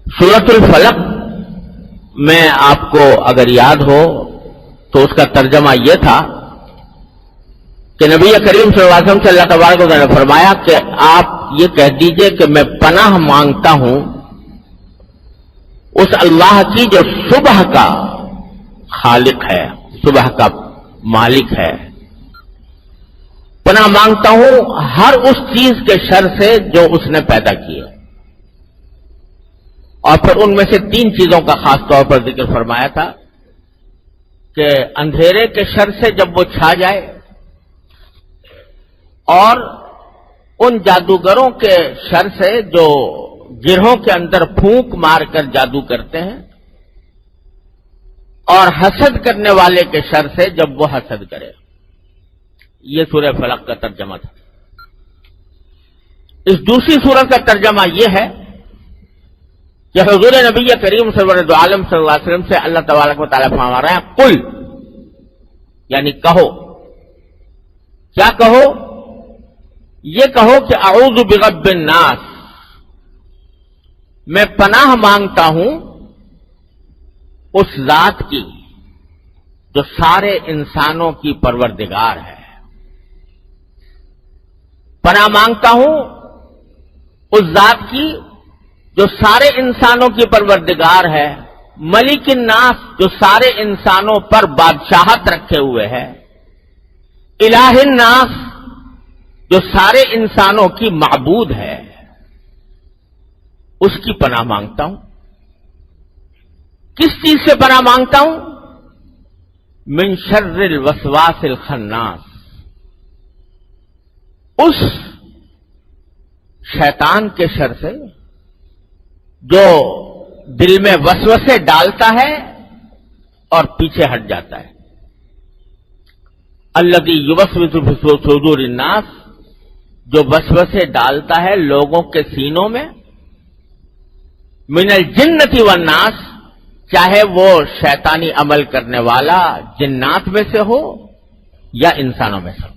سورۃ الفلق میں آپ کو اگر یاد ہو تو اس کا ترجمہ یہ تھا کہ نبی کریم صلی اللہ علیہ وسلم سے اللہ تبارک و تعالیٰ نے فرمایا کہ آپ یہ کہہ دیجئے کہ میں پناہ مانگتا ہوں اس اللہ کی جو صبح کا خالق ہے، صبح کا مالک ہے. پناہ مانگتا ہوں ہر اس چیز کے شر سے جو اس نے پیدا کی ہے. اور پھر ان میں سے 3 چیزوں کا خاص طور پر ذکر فرمایا تھا کہ اندھیرے کے شر سے جب وہ چھا جائے، اور ان جادوگروں کے شر سے جو گرہوں کے اندر پھونک مار کر جادو کرتے ہیں، اور حسد کرنے والے کے شر سے جب وہ حسد کرے. یہ سورہ فلق کا ترجمہ تھا. اس دوسری سورت کا ترجمہ یہ ہے کہ حضور نبی کریم سرور عالم صلی اللہ علیہ وسلم سے اللہ تبارک و تعالیٰ فرما رہا ہے قل، یعنی کہو. کیا کہو؟ یہ کہو کہ اعوذ برب الناس، میں پناہ مانگتا ہوں اس ذات کی جو سارے انسانوں کی پروردگار ہے. پناہ مانگتا ہوں اس ذات کی جو سارے انسانوں کی پروردگار ہے، ملک الناس جو سارے انسانوں پر بادشاہت رکھے ہوئے ہے، الہ الناس جو سارے انسانوں کی معبود ہے، اس کی پناہ مانگتا ہوں. کس چیز سے پناہ مانگتا ہوں؟ من شر الوسواس الخناس، اس شیطان کے شر سے جو دل میں وسوسے ڈالتا ہے اور پیچھے ہٹ جاتا ہے. الذی یوسوس فی صدور الناس، جو وسوسے ڈالتا ہے لوگوں کے سینوں میں، من الجنۃ والناس، چاہے وہ شیطانی عمل کرنے والا جنات میں سے ہو یا انسانوں میں سے ہو.